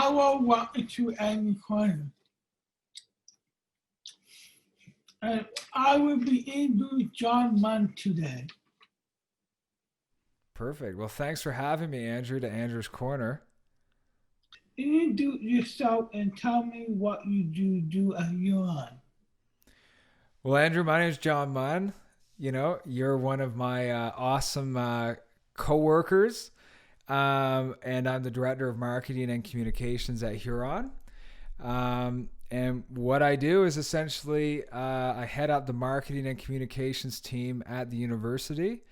Hello, welcome to Amy Corner. And I will be interviewing John Munn today. Perfect. Well, thanks for having me, Andrew, to Andrew's Corner. Introduce yourself and tell me what you do at Huron. Well, Andrew, my name is John Munn. You're one of my awesome co-workers, and I'm the Director of Marketing and Communications at Huron. And what I do is essentially I head up the marketing and communications team at the university,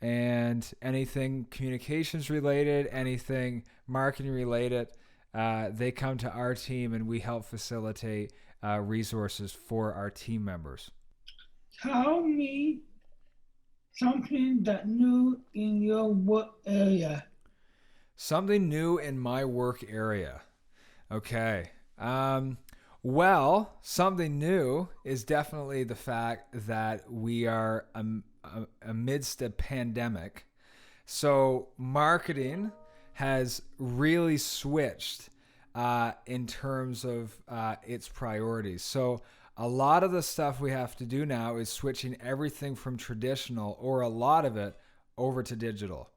and anything communications related, anything marketing related, they come to our team and we help facilitate resources for our team members. Tell me something that new in your work area. Something new in my work area. Okay. Well, something new is definitely the fact that we are amidst a pandemic. So marketing has really switched in terms of its priorities. So a lot of the stuff we have to do now is switching everything from traditional, or a lot of it, over to digital.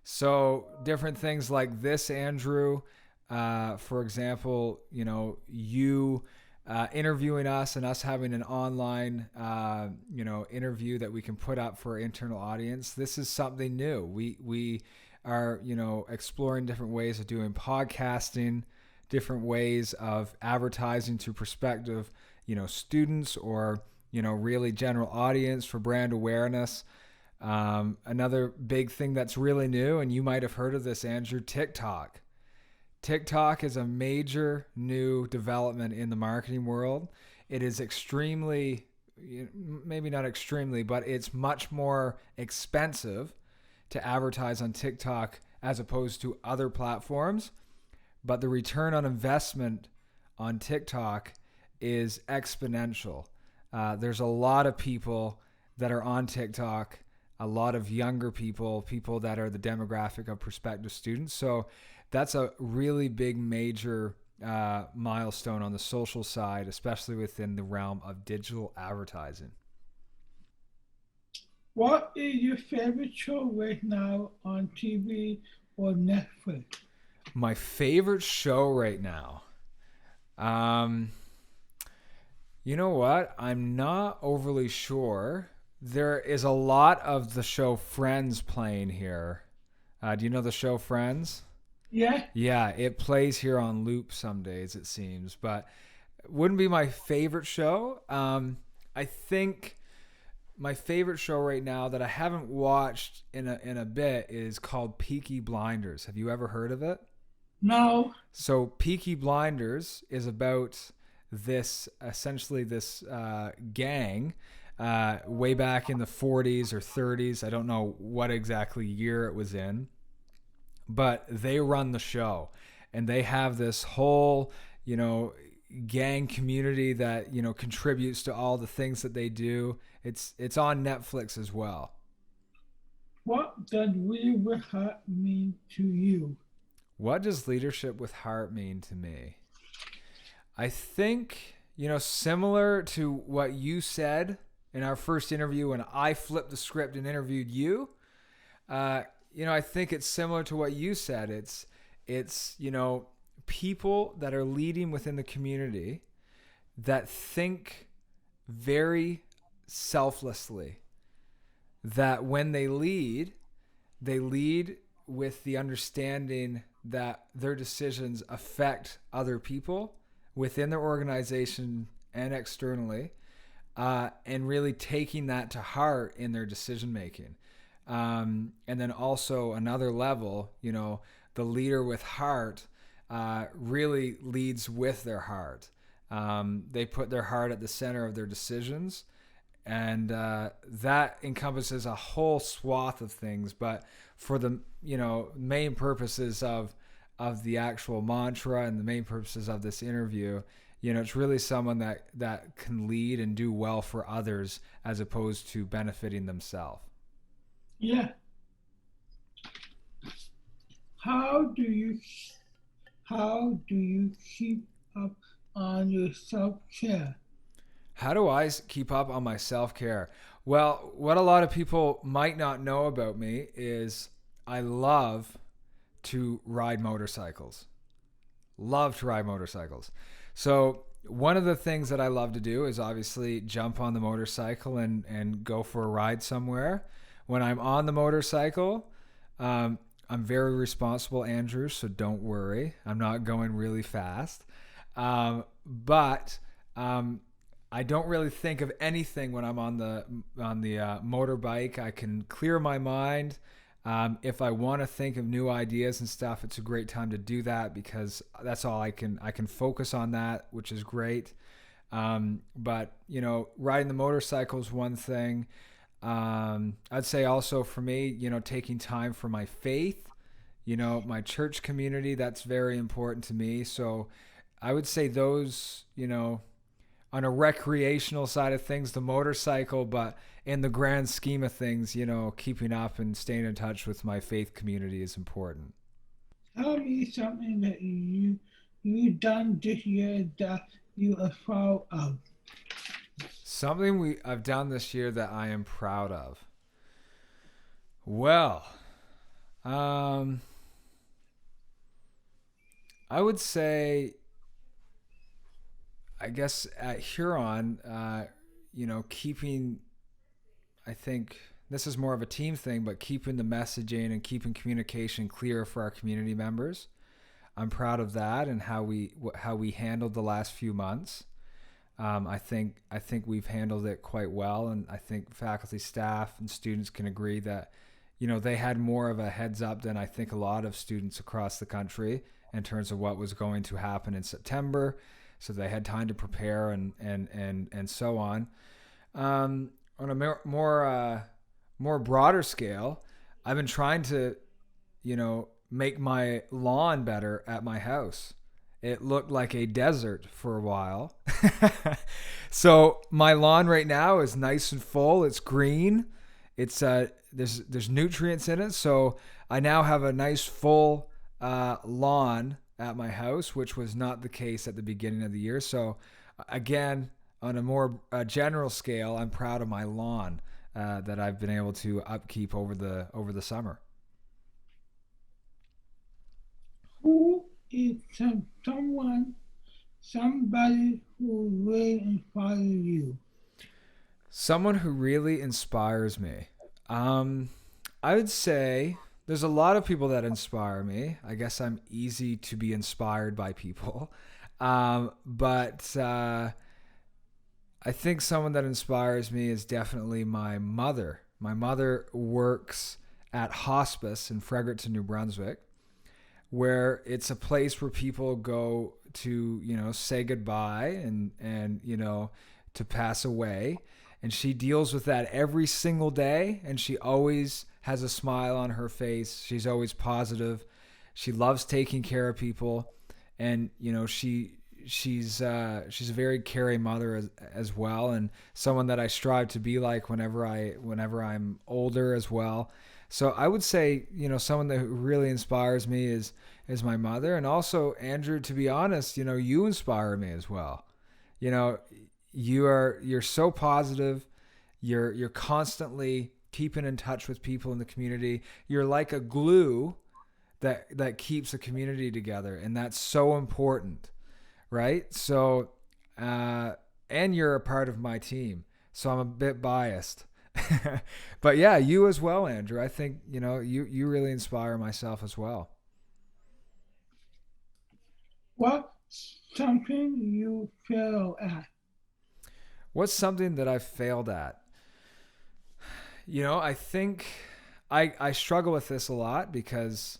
So different things like this, Andrew, for example, you interviewing us and us having an online, interview that we can put up for our internal audience. This is something new. We are, exploring different ways of doing podcasting, different ways of advertising to prospective, students, or, really general audience for brand awareness. Another big thing that's really new, and you might have heard of this, Andrew, TikTok. TikTok is a major new development in the marketing world. It is extremely, maybe not extremely, but it's much more expensive to advertise on TikTok as opposed to other platforms. But the return on investment on TikTok is exponential. There's a lot of people that are on TikTok, a lot of younger people that are the demographic of prospective students. So that's a really big major milestone on the social side, especially within the realm of digital advertising. What is your favorite show right now on TV or Netflix? My favorite show right now. You know what? I'm not overly sure. There is a lot of the show Friends playing here. Do you know the show Friends? Yeah? Yeah, it plays here on loop some days, it seems, but it wouldn't be my favorite show. I think my favorite show right now that I haven't watched in a bit is called Peaky Blinders. Have you ever heard of it? No? So Peaky Blinders is about this gang way back in the 40s or 30s. I don't know what exactly year it was in, but they run the show, and they have this whole, gang community that, contributes to all the things that they do. It's on Netflix as well. What does we with heart mean to you? What does leadership with heart mean to me? I think, similar to what you said in our first interview when I flipped the script and interviewed you, I think it's similar to what you said. It's people that are leading within the community that think very selflessly. That when they lead with the understanding that their decisions affect other people within their organization and externally, and really taking that to heart in their decision making. And then also another level, the leader with heart really leads with their heart. They put their heart at the center of their decisions, and that encompasses a whole swath of things. But for the main purposes of the actual mantra and the main purposes of this interview, it's really someone that can lead and do well for others as opposed to benefiting themselves. Yeah. How do you how do you keep up on your self-care? How do I keep up on my self care? Well, what a lot of people might not know about me is I love to ride motorcycles. Love to ride motorcycles. So, one of the things that I love to do is obviously jump on the motorcycle and go for a ride somewhere. When I'm on the motorcycle, um, I'm very responsible, Andrew, so don't worry. I'm not going really fast. But I don't really think of anything when I'm on the motorbike. I can clear my mind. If I want to think of new ideas and stuff, it's a great time to do that because that's all I can focus on that, which is great. But riding the motorcycle is one thing. I'd say also for me, taking time for my faith, my church community, that's very important to me. So I would say those, on a recreational side of things, the motorcycle, but in the grand scheme of things, keeping up and staying in touch with my faith community is important. Tell me something that you done this year that you are proud of. Something I've done this year that I am proud of. Well, um, I would say, I guess at Huron, keeping, I think this is more of a team thing, but keeping the messaging and keeping communication clear for our community members. I'm proud of that and how we handled the last few months. I think we've handled it quite well, and I think faculty, staff, and students can agree that they had more of a heads up than I think a lot of students across the country in terms of what was going to happen in September. So they had time to prepare and so on. On a more broader scale, I've been trying to make my lawn better at my house. It looked like a desert for a while. So my lawn right now is nice and full. It's green. It's there's nutrients in it. So I now have a nice full lawn at my house, which was not the case at the beginning of the year. So again, on a more general scale, I'm proud of my lawn that I've been able to upkeep over the summer. Who is somebody who really inspires you? Someone who really inspires me. Um, I would say there's a lot of people that inspire me. I guess I'm easy to be inspired by people. But I think someone that inspires me is definitely my mother. My mother works at hospice in Fredericton, New Brunswick, where it's a place where people go to, say goodbye and to pass away. And she deals with that every single day, and she always has a smile on her face. She's always positive. She loves taking care of people, and she's a very caring mother as well, and someone that I strive to be like whenever I'm older as well. So I would say, someone that really inspires me is my mother, and also Andrew. To be honest, you inspire me as well. You know, you're so positive. You're constantly keeping in touch with people in the community. You're like a glue that keeps a community together, and that's so important, right? So, and you're a part of my team, so I'm a bit biased. But yeah, you as well, Andrew. I think you really inspire myself as well. What's something you fail at? What's something that I've failed at? I think I struggle with this a lot because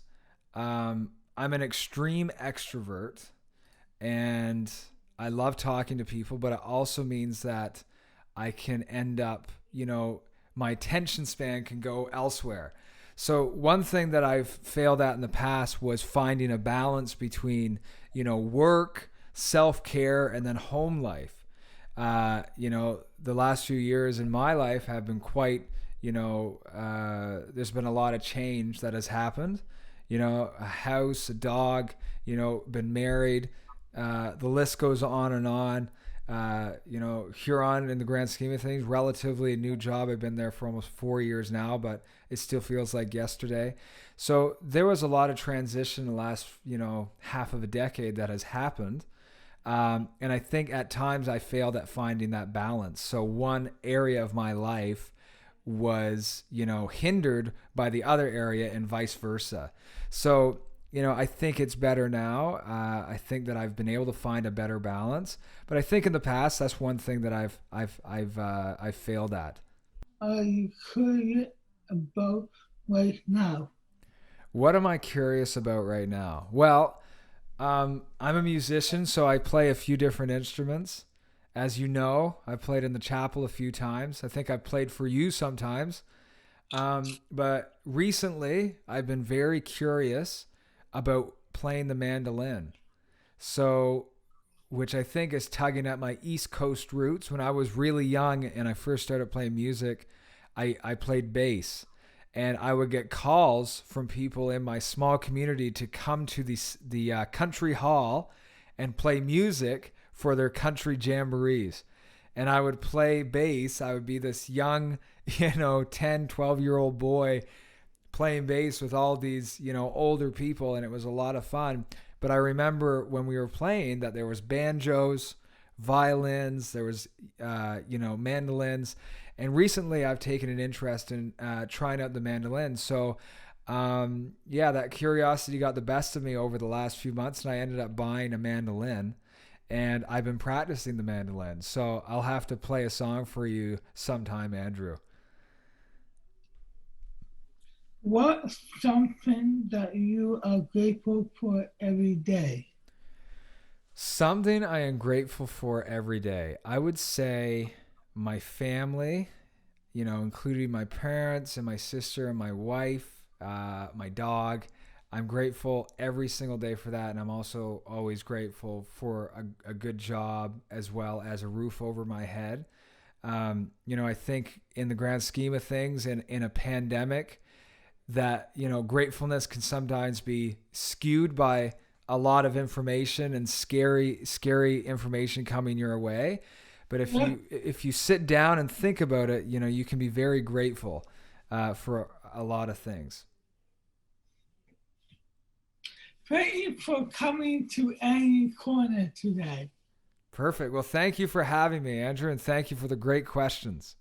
I'm an extreme extrovert and I love talking to people, but it also means that I can end up, my attention span can go elsewhere. So one thing that I've failed at in the past was finding a balance between, work, self-care, and then home life. The last few years in my life have been quite, there's been a lot of change that has happened, a house, a dog, been married. The list goes on and on. Huron, in the grand scheme of things, relatively a new job. I've been there for almost 4 years now, but it still feels like yesterday. So there was a lot of transition in the last, half of a decade that has happened. And I think at times I failed at finding that balance. So one area of my life was, hindered by the other area and vice versa. So, I think it's better now. I think that I've been able to find a better balance, but I think in the past that's one thing that I've failed at. Are you curious about right now? What am I curious about right now? Well, I'm a musician, so I play a few different instruments. As you know, I've played in the chapel a few times. I think I've played for you sometimes. But recently, I've been very curious about playing the mandolin. So, which I think is tugging at my East Coast roots. When I was really young and I first started playing music, I played bass. And I would get calls from people in my small community to come to the country hall and play music for their country jamborees. And I would play bass. I would be this young, 10, 12-year-old boy playing bass with all these, older people. And it was a lot of fun. But I remember when we were playing that there was banjos, violins, there was, mandolins. And recently I've taken an interest in trying out the mandolin. So, yeah, that curiosity got the best of me over the last few months, and I ended up buying a mandolin. And I've been practicing the mandolin. So I'll have to play a song for you sometime, Andrew. What's something that you are grateful for every day? Something I am grateful for every day. I would say my family, including my parents and my sister and my wife, my dog. I'm grateful every single day for that. And I'm also always grateful for a good job as well as a roof over my head. I think in the grand scheme of things, in a pandemic, that, gratefulness can sometimes be skewed by a lot of information and scary information coming your way. But Yeah. if you sit down and think about it, you can be very grateful for a lot of things. Thank you for coming to Annie Corner today. Perfect. Well, thank you for having me, Andrew, and thank you for the great questions.